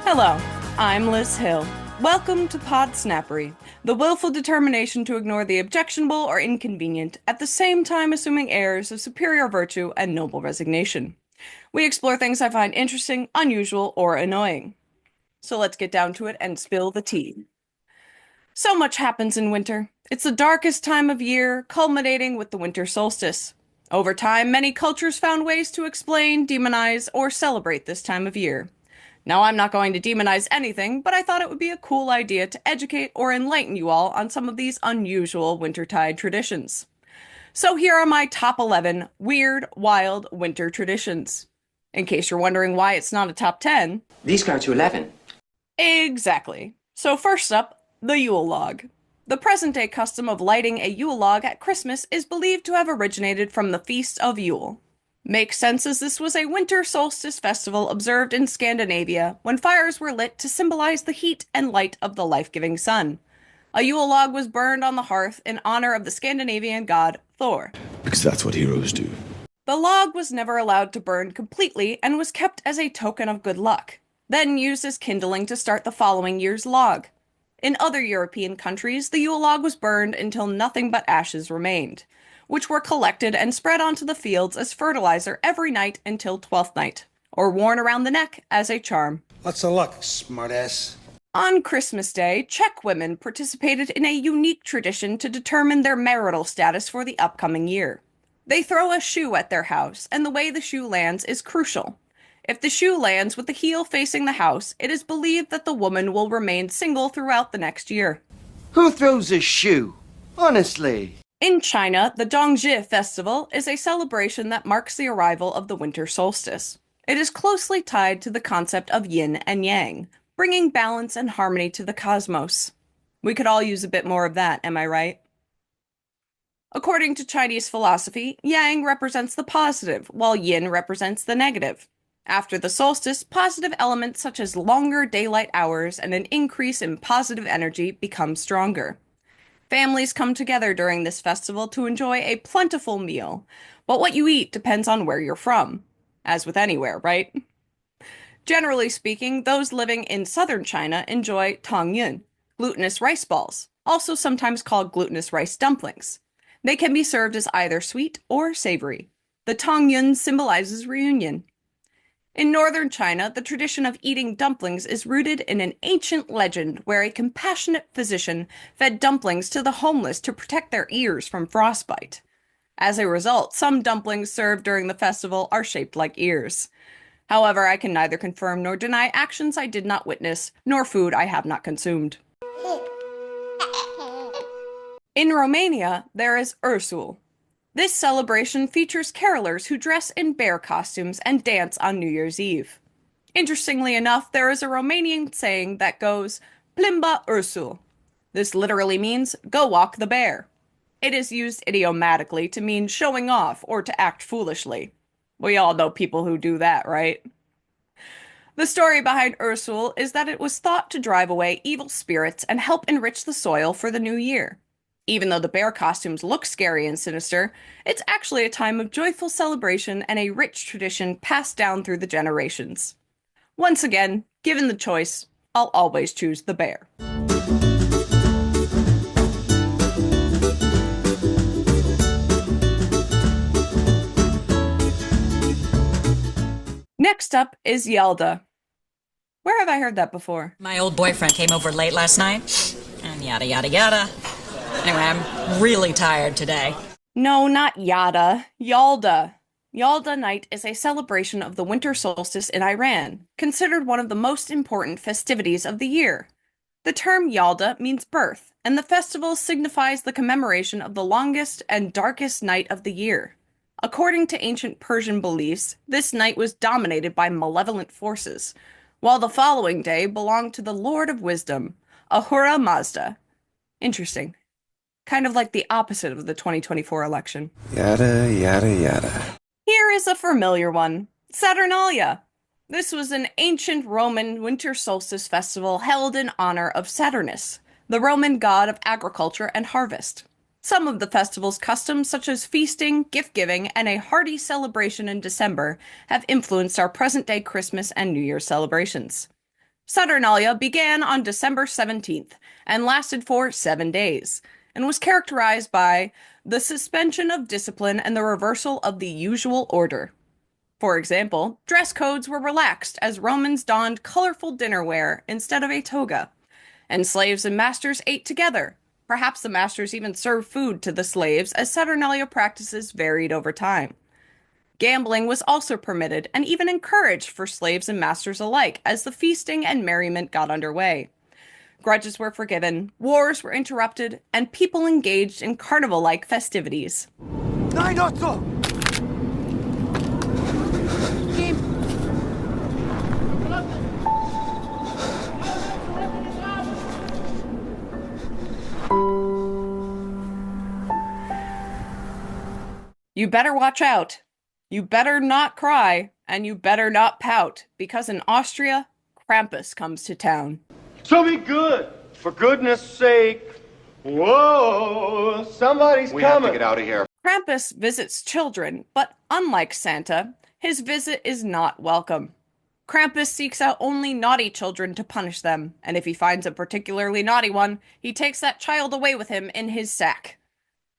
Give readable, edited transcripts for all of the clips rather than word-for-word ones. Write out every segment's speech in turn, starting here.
Hello, I'm Liz Hill. Welcome to Podsnappery, the willful determination to ignore the objectionable or inconvenient, at the same time assuming airs of superior virtue and noble resignation. We explore things I find interesting, unusual, or annoying. So let's get down to it and spill the tea. So much happens in winter. It's the darkest time of year, culminating with the winter solstice. Over time, many cultures found ways to explain, demonize, or celebrate this time of year. Now, I'm not going to demonize anything, but I thought it would be a cool idea to educate or enlighten you all on some of these unusual wintertide traditions. So here are my top 11 weird, wild winter traditions. In case you're wondering why it's not a top 10. These go to 11. Exactly. So first up, the Yule log. The present-day custom of lighting a Yule log at Christmas is believed to have originated from the Feast of Yule. Makes sense, as this was a winter solstice festival observed in Scandinavia when fires were lit to symbolize the heat and light of the life-giving sun. A Yule log was burned on the hearth in honor of the Scandinavian god Thor. Because that's what heroes do. The log was never allowed to burn completely and was kept as a token of good luck, then used as kindling to start the following year's log. In other European countries, the Yule log was burned until nothing but ashes remained, which were collected and spread onto the fields as fertilizer every night until Twelfth Night, or worn around the neck as a charm. Lots of luck, smartass. On Christmas Day, Czech women participated in a unique tradition to determine their marital status for the upcoming year. They throw a shoe at their house, and the way the shoe lands is crucial. If the shoe lands with the heel facing the house, it is believed that the woman will remain single throughout the next year. Who throws a shoe? Honestly. In China, the Dongzhi Festival is a celebration that marks the arrival of the winter solstice. It is closely tied to the concept of yin and yang, bringing balance and harmony to the cosmos. We could all use a bit more of that, am I right? According to Chinese philosophy, yang represents the positive, while yin represents the negative. After the solstice, positive elements such as longer daylight hours and an increase in positive energy become stronger. Families come together during this festival to enjoy a plentiful meal, but what you eat depends on where you're from. As with anywhere, right? Generally speaking, those living in southern China enjoy tangyun, glutinous rice balls, also sometimes called glutinous rice dumplings. They can be served as either sweet or savory. The tangyun symbolizes reunion. In northern China, the tradition of eating dumplings is rooted in an ancient legend where a compassionate physician fed dumplings to the homeless to protect their ears from frostbite. As a result, some dumplings served during the festival are shaped like ears. However, I can neither confirm nor deny actions I did not witness, nor food I have not consumed. In Romania, there is Ursul. This celebration features carolers who dress in bear costumes and dance on New Year's Eve. Interestingly enough, there is a Romanian saying that goes, Plimba Ursul. This literally means, go walk the bear. It is used idiomatically to mean showing off or to act foolishly. We all know people who do that, right? The story behind Ursul is that it was thought to drive away evil spirits and help enrich the soil for the new year. Even though the bear costumes look scary and sinister, it's actually a time of joyful celebration and a rich tradition passed down through the generations. Once again, given the choice, I'll always choose the bear. Next up is Yalda. Where have I heard that before? My old boyfriend came over late last night, and yada yada yada. Anyway, I'm really tired today. No, not Yada. Yalda. Yalda Night is a celebration of the winter solstice in Iran, considered one of the most important festivities of the year. The term Yalda means birth, and the festival signifies the commemoration of the longest and darkest night of the year. According to ancient Persian beliefs, this night was dominated by malevolent forces, while the following day belonged to the Lord of Wisdom, Ahura Mazda. Interesting. Kind of like the opposite of the 2024 election. Yada, yada, yada. Here is a familiar one, Saturnalia. This was an ancient Roman winter solstice festival held in honor of Saturnus, the Roman god of agriculture and harvest. Some of the festival's customs, such as feasting, gift-giving, and a hearty celebration in December, have influenced our present-day Christmas and New Year celebrations. Saturnalia began on December 17th and lasted for 7 days, and was characterized by the suspension of discipline and the reversal of the usual order. For example, dress codes were relaxed as Romans donned colorful dinnerware instead of a toga, and slaves and masters ate together. Perhaps the masters even served food to the slaves, as Saturnalia practices varied over time. Gambling was also permitted and even encouraged for slaves and masters alike as the feasting and merriment got underway. Grudges were forgiven, wars were interrupted, and people engaged in carnival-like festivities. You better watch out. You better not cry, and you better not pout, because in Austria, Krampus comes to town. So be good, for goodness sake. Whoa, somebody's coming. We have to get out of here. Krampus visits children, but unlike Santa, his visit is not welcome. Krampus seeks out only naughty children to punish them, and if he finds a particularly naughty one, he takes that child away with him in his sack.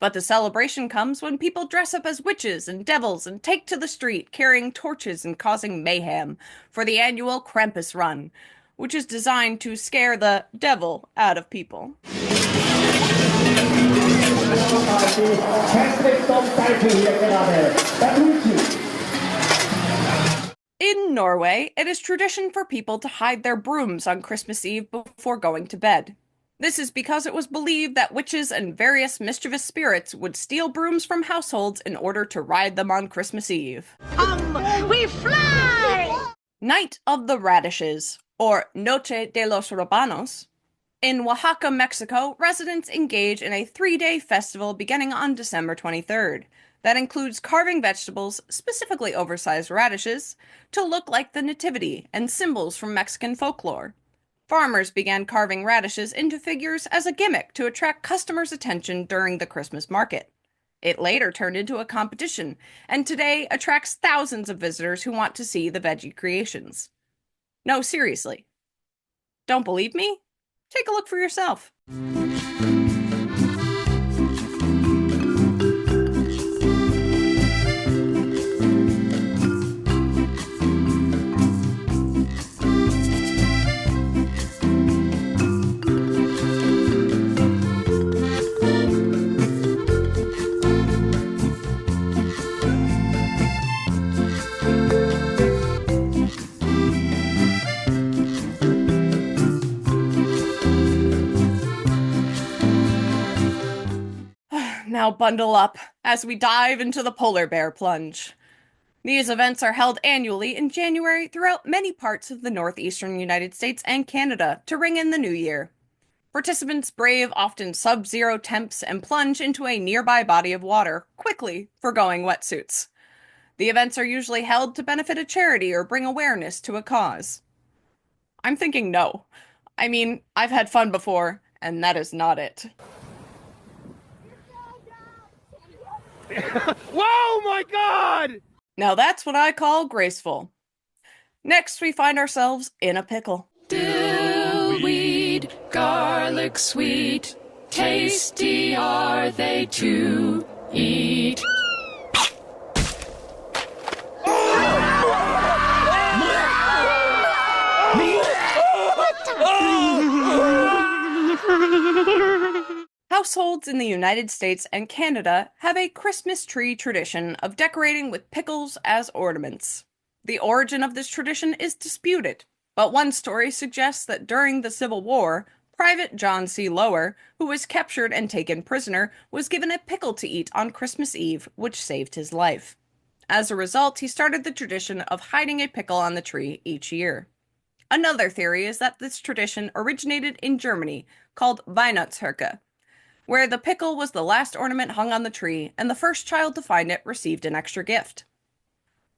But the celebration comes when people dress up as witches and devils and take to the street carrying torches and causing mayhem for the annual Krampus Run, which is designed to scare the devil out of people. In Norway, it is tradition for people to hide their brooms on Christmas Eve before going to bed. This is because it was believed that witches and various mischievous spirits would steal brooms from households in order to ride them on Christmas Eve. We fly! Night of the Radishes, or Noche de los Rabanos. In Oaxaca, Mexico, residents engage in a 3-day festival beginning on December 23rd that includes carving vegetables, specifically oversized radishes, to look like the Nativity and symbols from Mexican folklore. Farmers began carving radishes into figures as a gimmick to attract customers' attention during the Christmas market. It later turned into a competition, and today attracts thousands of visitors who want to see the veggie creations. No, seriously. Don't believe me? Take a look for yourself. Now bundle up as we dive into the polar bear plunge. These events are held annually in January throughout many parts of the northeastern United States and Canada to ring in the new year. Participants brave often sub-zero temps and plunge into a nearby body of water, quickly forgoing wetsuits. The events are usually held to benefit a charity or bring awareness to a cause. I'm thinking no. I mean, I've had fun before, and that is not it. Whoa, my God! Now that's what I call graceful. Next, we find ourselves in a pickle. Dillweed, garlic sweet, tasty are they to eat. Households in the United States and Canada have a Christmas tree tradition of decorating with pickles as ornaments. The origin of this tradition is disputed, but one story suggests that during the Civil War, Private John C. Lower, who was captured and taken prisoner, was given a pickle to eat on Christmas Eve, which saved his life. As a result, he started the tradition of hiding a pickle on the tree each year. Another theory is that this tradition originated in Germany, called Weihnachtsherke, where the pickle was the last ornament hung on the tree, and the first child to find it received an extra gift.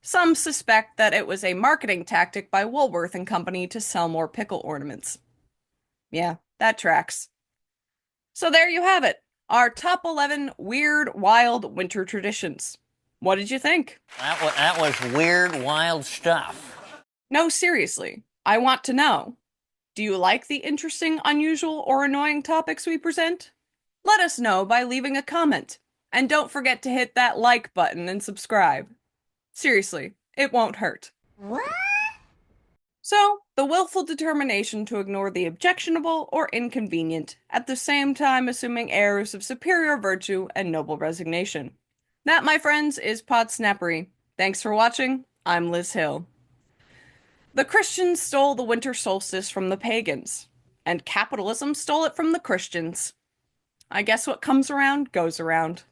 Some suspect that it was a marketing tactic by Woolworth and Company to sell more pickle ornaments. Yeah, that tracks. So there you have it, our top 11 weird, wild winter traditions. What did you think? That was weird, wild stuff. No, seriously, I want to know. Do you like the interesting, unusual, or annoying topics we present? Let us know by leaving a comment. And don't forget to hit that like button and subscribe. Seriously, it won't hurt. What? So, the willful determination to ignore the objectionable or inconvenient, at the same time assuming airs of superior virtue and noble resignation. That, my friends, is Podsnappery. Thanks for watching. I'm Liz Hill. The Christians stole the winter solstice from the pagans, and capitalism stole it from the Christians. I guess what comes around goes around.